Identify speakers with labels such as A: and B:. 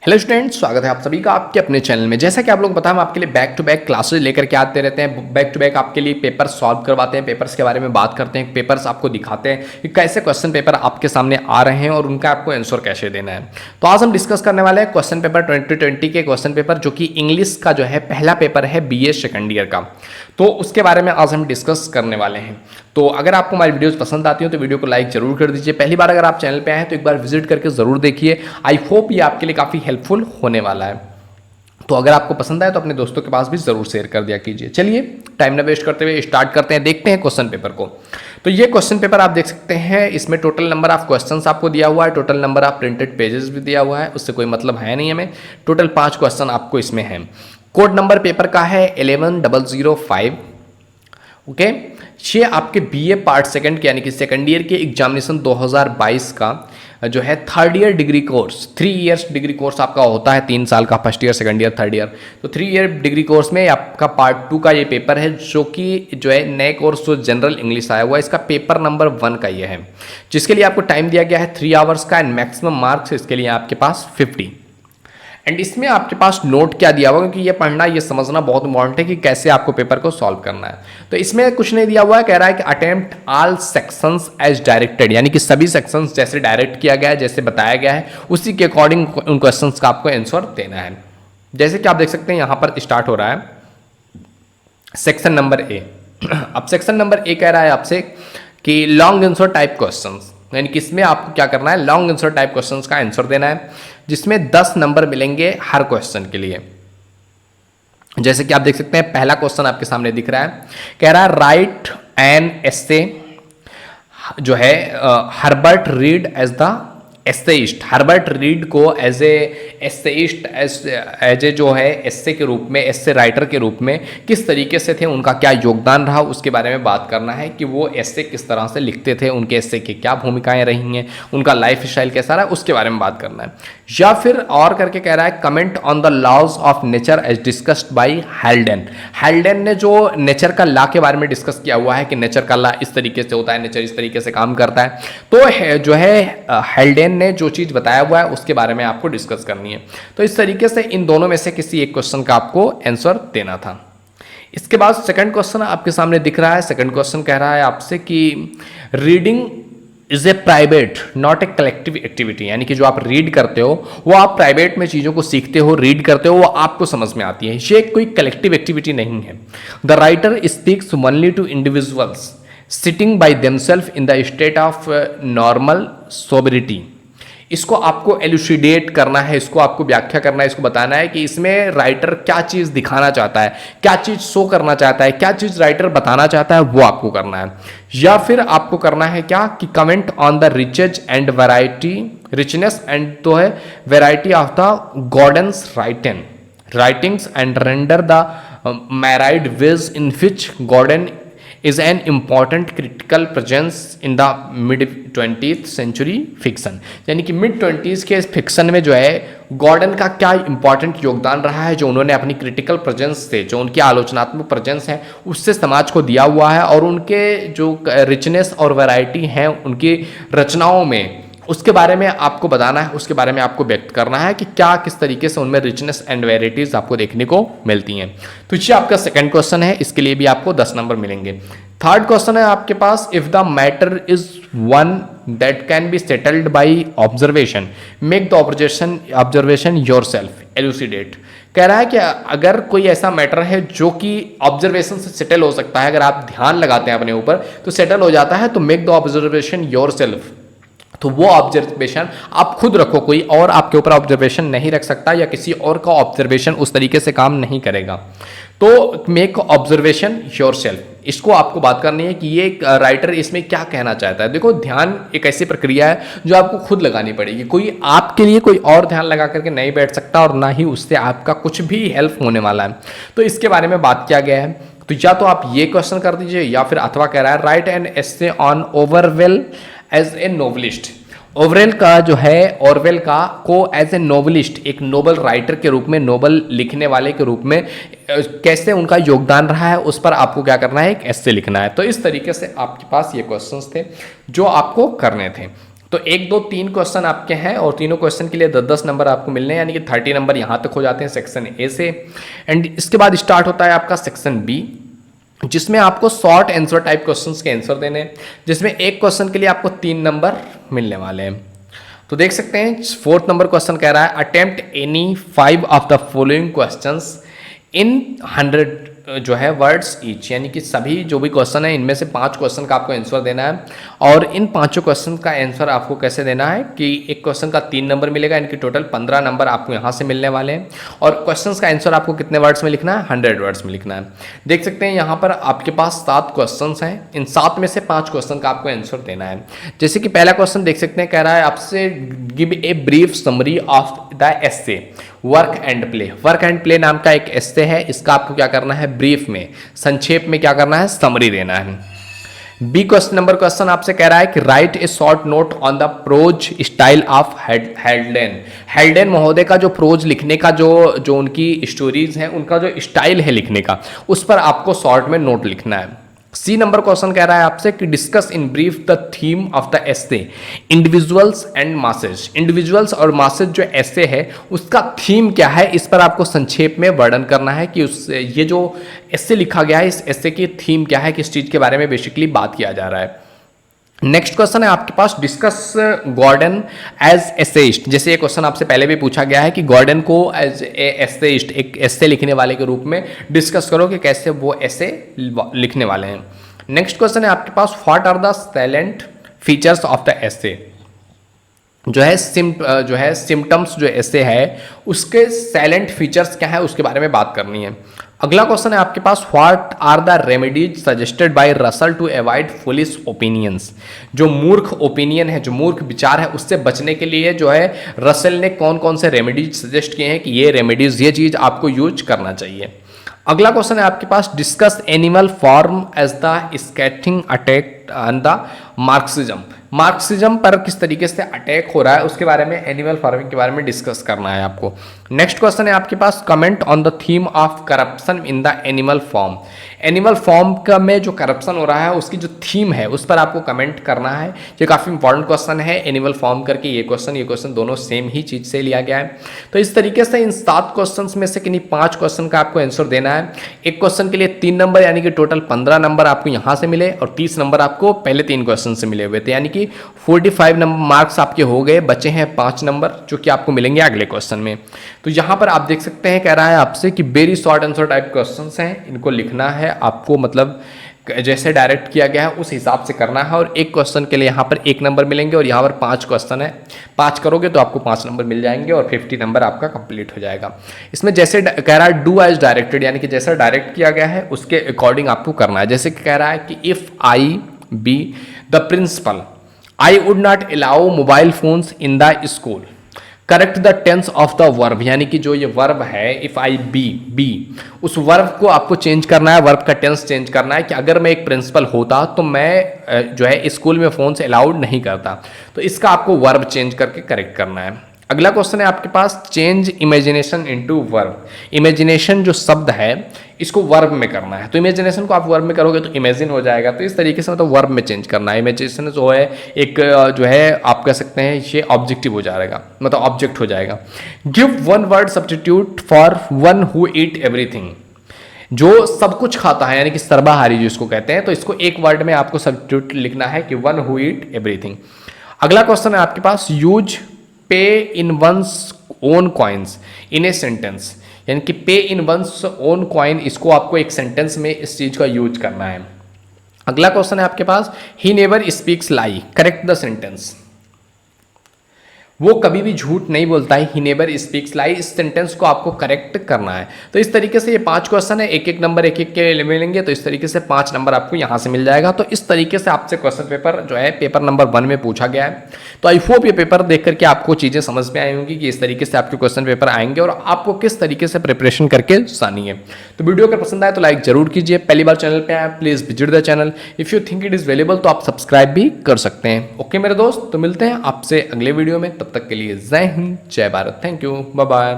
A: Hello students, स्वागत है आप सभी का आपके अपने चैनल में। जैसा कि आप लोग पता है, हम आपके लिए बैक टू बैक क्लासेस लेकर के आते रहते हैं। बैक टू बैक आपके लिए पेपर सॉल्व करवाते हैं, पेपर्स के बारे में बात करते हैं, पेपर्स आपको दिखाते हैं कि कैसे क्वेश्चन पेपर आपके सामने आ रहे हैं और उनका आपको आंसर कैसे देना है। तो आज हम डिस्कस करने वाले हैं क्वेश्चन पेपर 2020 के क्वेश्चन पेपर, जो कि इंग्लिश का जो है पहला पेपर है BA सेकेंड ईयर का। तो उसके बारे में आज हम डिस्कस करने वाले हैं। तो अगर आपको हमारी वीडियोस पसंद आती हो तो वीडियो को लाइक जरूर कर दीजिए। पहली बार अगर आप चैनल पे आए हैं तो एक बार विजिट करके जरूर देखिए। आई होप ये आपके लिए काफ़ी हेल्पफुल होने वाला है। तो अगर आपको पसंद आए तो अपने दोस्तों के पास भी जरूर शेयर कर दिया कीजिए। चलिए टाइम ना वेस्ट करते हुए स्टार्ट करते हैं, देखते हैं क्वेश्चन पेपर को। तो ये क्वेश्चन पेपर आप देख सकते हैं, इसमें टोटल नंबर ऑफ क्वेश्चंस आपको दिया हुआ है, total number of printed pages भी दिया हुआ है। उससे कोई मतलब है नहीं हमें। टोटल 5 क्वेश्चन आपको इसमें है। कोड नंबर पेपर का है 11005। ओके, ये आपके BA पार्ट सेकंड के यानी कि सेकंड ईयर के एग्जामिनेशन 2022 का जो है third year degree course, 3 years degree course आपका होता है, 3 साल का, first year second year third year. तो 3 ईयर डिग्री कोर्स में आपका पार्ट 2 का ये पेपर है, जो कि जो है नए कोर्स जो जनरल इंग्लिश आया हुआ है, इसका पेपर नंबर 1 का ये है, जिसके लिए आपको टाइम दिया गया है 3 आवर्स का एंड मैक्सिमम मार्क्स इसके लिए आपके पास 50। एंड इसमें आपके पास नोट क्या दिया हुआ, क्योंकि ये पढ़ना ये समझना बहुत इंपॉर्टेंट है कि कैसे आपको पेपर को सॉल्व करना है। तो इसमें कुछ नहीं दिया हुआ है, कह रहा है कि attempt all sections as directed, यानी कि सभी सेक्शंस जैसे डायरेक्ट किया गया है, जैसे बताया गया है, उसी के अकॉर्डिंग उन क्वेश्चंस का आपको आंसर देना है। जैसे कि आप देख सकते हैं यहाँ पर स्टार्ट हो रहा है सेक्शन नंबर ए। अब सेक्शन नंबर ए कह रहा है आपसे कि लॉन्ग आंसर टाइप क्वेश्चंस, यानी कि इसमें आपको क्या करना है, लॉन्ग आंसर टाइप क्वेश्चंस का आंसर देना है, जिसमें 10 नंबर मिलेंगे हर क्वेश्चन के लिए। जैसे कि आप देख सकते हैं पहला क्वेश्चन आपके सामने दिख रहा है, कह रहा है राइट एन एस्से, जो है Herbert Read as the essayist. Herbert Read को as a essayist, as a जो है एस्से के रूप में, एस्से राइटर के रूप में किस तरीके से थे, उनका क्या योगदान रहा, उसके बारे में बात करना है कि वो एस्से किस तरह से लिखते थे, उनके एस्से की क्या भूमिकाएं रही हैं, उनका लाइफ स्टाइल कैसा रहा, उसके बारे में बात करना है। या फिर और करके कह रहा है comment on the laws of nature as discussed by Haldane. Haldane ने जो नेचर का लॉ के बारे में डिस्कस किया हुआ है कि नेचर का लॉ इस तरीके से होता है, नेचर इस तरीके से काम करता है, तो जो है हेल्डेन ने जो चीज बताया हुआ है उसके बारे में आपको डिस्कस करनी है। तो इस तरीके से इन दोनों में से किसी एक क्वेश्चन का आपको आंसर देना था। इसके बाद सेकंड क्वेश्चन आपके सामने दिख रहा है। सेकंड क्वेश्चन कह रहा है आपसे कि reading is a private not a collective activity, यानी कि जो आप रीड करते हो वो आप प्राइवेट में चीजों को सीखते हो, रीड करते हो, वो आपको समझ में आती है, ये कोई कलेक्टिव एक्टिविटी नहीं है। The writer speaks only to individuals sitting by themselves in the state of normal sobriety. इसको आपको एलुसिडेट करना है, इसको आपको व्याख्या करना है, इसको बताना है कि इसमें राइटर क्या चीज दिखाना चाहता है, क्या चीज शो करना चाहता है, क्या चीज राइटर बताना चाहता है, वो आपको करना है। या फिर आपको करना है क्या कि comment on the riches and variety, richness and तो है variety of the Gordon's writings and render the myriad ways in which Gordon is an important critical presence in the mid 20th century fiction। यानी कि mid 20s के fiction में जो है Gordon का क्या इंपॉर्टेंट योगदान रहा है, जो उन्होंने अपनी क्रिटिकल प्रेजेंस से, जो उनकी आलोचनात्मक प्रेजेंस है उससे समाज को दिया हुआ है, और उनके जो रिचनेस और वैरायटी हैं उनकी रचनाओं में, उसके बारे में आपको बताना है, उसके बारे में आपको व्यक्त करना है कि क्या किस तरीके से उनमें रिचनेस एंड वेराइटीज आपको देखने को मिलती हैं। तो ये आपका सेकंड क्वेश्चन है, इसके लिए भी आपको 10 नंबर मिलेंगे। थर्ड क्वेश्चन है आपके पास, if the matter is one that can be settled by observation make the observation yourself elucidate. कह रहा है कि अगर कोई ऐसा मैटर है जो कि ऑब्जर्वेशन से सेटल हो सकता है, अगर आप ध्यान लगाते हैं अपने ऊपर तो सेटल हो जाता है, तो मेक द ऑब्जर्वेशन योरसेल्फ। तो वो ऑब्जर्वेशन आप खुद रखो, कोई और आपके ऊपर ऑब्जर्वेशन नहीं रख सकता, या किसी और का ऑब्जर्वेशन उस तरीके से काम नहीं करेगा। तो मेक ऑब्जर्वेशन योरसेल्फ, इसको आपको बात करनी है कि ये राइटर इसमें क्या कहना चाहता है। देखो, ध्यान एक ऐसी प्रक्रिया है जो आपको खुद लगानी पड़ेगी, कोई आपके लिए कोई और ध्यान लगा करके नहीं बैठ सकता, और ना ही उससे आपका कुछ भी हेल्प होने वाला है। तो इसके बारे में बात किया गया है। तो या तो आप ये क्वेश्चन कर दीजिए, या फिर अथवा कह रहा है write an essay on Orwell as a novelist. Orwell का जो है, ऑरवेल का को एज ए नोवेलिस्ट, एक नोबल राइटर के रूप में, नोबल लिखने वाले के रूप में कैसे उनका योगदान रहा है, उस पर आपको क्या करना है, एक एस्से लिखना है। तो इस तरीके से आपके पास ये क्वेश्चंस थे जो आपको करने थे। तो 1 2 3 क्वेश्चन आपके हैं और तीनों क्वेश्चन के लिए 10-10 नंबर आपको मिलने हैं, यानी कि 30 नंबर यहाँ तक हो जाते हैं सेक्शन ए से। एंड इसके बाद स्टार्ट होता है आपका सेक्शन बी, जिसमें आपको शॉर्ट आंसर टाइप क्वेश्चंस के आंसर देने हैं, जिसमें एक क्वेश्चन के लिए आपको 3 नंबर मिलने वाले हैं। तो देख सकते हैं 4th नंबर क्वेश्चन कह रहा है attempt any 5 of the following questions in 100 जो है वर्ड्स ईच, यानी कि सभी जो भी क्वेश्चन है इनमें से 5 क्वेश्चन का आपको आंसर देना है। और इन 5 क्वेश्चन का आंसर आपको कैसे देना है कि एक क्वेश्चन का 3 नंबर मिलेगा, इनकी टोटल 15 नंबर आपको यहाँ से मिलने वाले हैं। और क्वेश्चंस का आंसर आपको कितने वर्ड्स में लिखना है, 100 वर्ड्स में लिखना है। देख सकते हैं यहाँ पर आपके पास 7 क्वेश्चन हैं, इन 7 में से 5 क्वेश्चन का आपको आंसर देना है। जैसे कि पहला क्वेश्चन देख सकते हैं, कह रहा है आपसे give a brief summary of the essay work and play. Work and play नाम का एक एस्से है, इसका आपको क्या करना है, ब्रीफ में संक्षेप में क्या करना है, समरी देना है। बी नंबर क्वेश्चन आपसे कह रहा है कि write a short note on the prose style of Haldane. Haldane महोदय का जो प्रोज लिखने का जो उनकी स्टोरीज हैं, उनका जो स्टाइल है लिखने का, उस पर आपको शॉर्ट में नोट लिखना है। सी नंबर क्वेश्चन कह रहा है आपसे कि discuss in brief the theme of the essay individuals and masses. Individuals और मासेज जो एस्से है उसका थीम क्या है, इस पर आपको संक्षेप में वर्णन करना है कि ये जो एस्से लिखा गया है इस एस्से की थीम क्या है, किस चीज के बारे में बेसिकली बात किया जा रहा है। नेक्स्ट क्वेश्चन है आपके पास डिस्कस गॉर्डन एज एसेइस्ट। जैसे ये क्वेश्चन आपसे पहले भी पूछा गया है कि गॉर्डन को एज ए एसेइस्ट, एक एस्से लिखने वाले के रूप में डिस्कस करो कि कैसे वो एस्से लिखने वाले हैं। नेक्स्ट क्वेश्चन है आपके पास what are the salient features of the essay. जो है सिम्टम्स जो एस्से है उसके सैलेंट फीचर्स क्या है उसके बारे में बात करनी है। अगला क्वेश्चन है आपके पास what are the remedies suggested by Russell to avoid foolish opinions. जो मूर्ख ओपिनियन है, जो मूर्ख विचार है, उससे बचने के लिए जो है रसल ने कौन कौन से रेमेडीज सजेस्ट किए हैं कि ये रेमेडीज, ये चीज आपको यूज करना चाहिए। अगला क्वेश्चन है आपके पास discuss Animal Farm as the scathing attack on the Marxism. Marxism पर किस तरीके से अटैक हो रहा है उसके बारे में, एनिमल फार्मिंग के बारे में डिस्कस करना है आपको। नेक्स्ट क्वेश्चन है आपके पास comment on the theme of corruption in the Animal Farm. Animal Farm का में जो करप्शन हो रहा है उसकी जो थीम है उस पर आपको कमेंट करना है। ये काफ़ी इंपॉर्टेंट क्वेश्चन है, एनिमल फॉर्म करके ये क्वेश्चन दोनों सेम ही चीज़ से लिया गया है। तो इस तरीके से इन 7 क्वेश्चन में से किन्हीं 5 क्वेश्चन का आपको आंसर देना है। एक क्वेश्चन के लिए 3 नंबर, यानी कि टोटल 15 नंबर आपको यहाँ से मिले और 30 नंबर आपको पहले 3 क्वेश्चन से मिले हुए थे, यानी कि 45 नंबर मार्क्स आपके हो गए। बचे हैं 5 नंबर जो कि आपको मिलेंगे अगले क्वेश्चन में। तो यहाँ पर आप देख सकते हैं कह रहा है आपसे कि very short answer type questions हैं, इनको लिखना है आपको, मतलब जैसे डायरेक्ट किया गया है उस हिसाब से करना है। और एक क्वेश्चन के लिए यहाँ पर 1 नंबर मिलेंगे और यहाँ पर 5 क्वेश्चन है, 5 करोगे तो आपको 5 नंबर मिल जाएंगे और 50 नंबर आपका कंप्लीट हो जाएगा। इसमें जैसे कह रहा है डू एज डायरेक्टेड, यानी कि जैसा डायरेक्ट किया गया है उसके अकॉर्डिंग आपको करना है। जैसे कह रहा है कि if I be the principal I would not allow mobile phones in the school. Correct the tense of the verb, यानी कि जो ये वर्ब है इफ आई बी, उस वर्ब को आपको चेंज करना है, वर्ब का टेंस चेंज करना है कि अगर मैं एक प्रिंसिपल होता तो मैं जो है स्कूल में फोन से अलाउड नहीं करता। तो इसका आपको वर्ब चेंज करके करेक्ट करना है। अगला क्वेश्चन है आपके पास change imagination into verb. Imagination जो शब्द है इसको वर्ब में करना है, तो इमेजिनेशन को आप वर्ब में करोगे तो इमेजिन हो जाएगा। तो इस तरीके से मतलब वर्ब में चेंज करना है। इमेजिनेशन जो है एक जो है आप कह सकते हैं ये ऑब्जेक्टिव हो जाएगा, मतलब ऑब्जेक्ट हो जाएगा। Give 1 word substitute for one who eat everything. जो सब कुछ खाता है यानी कि सर्वाहारी जिसको कहते हैं, तो इसको एक वर्ड में आपको सब्स्टिट्यूट लिखना है कि वन हु ईट एवरीथिंग। अगला क्वेश्चन है आपके पास use pay in one's own coins in a sentence, यानी कि पे इन वंस ओन कॉइन, इसको आपको एक सेंटेंस में इस चीज का यूज करना है। अगला क्वेश्चन है आपके पास he never speaks lie, correct the sentence. वो कभी भी झूठ नहीं बोलता है, ही नेवर स्पीक्स लाई, इस सेंटेंस को आपको करेक्ट करना है। तो इस तरीके से ये 5 क्वेश्चन है, एक एक नंबर एक एक के मिलेंगे, तो इस तरीके से 5 नंबर आपको यहाँ से मिल जाएगा। तो इस तरीके से आपसे क्वेश्चन पेपर जो है पेपर नंबर 1 में पूछा गया है। तो आई होप ये पेपर देख करके आपको चीज़ें समझ में आई होंगी कि इस तरीके से आपके क्वेश्चन पेपर आएंगे और आपको किस तरीके से प्रिपरेशन करके जानी है। तो वीडियो अगर पसंद आए तो लाइक जरूर कीजिए, पहली बार चैनल पे आए please visit the channel, if you think it is valuable तो आप सब्सक्राइब भी कर सकते हैं। ओके मेरे दोस्त, तो मिलते हैं आपसे अगले वीडियो में, तब तक के लिए Jai Hind Jai Bharat, thank you, bye bye.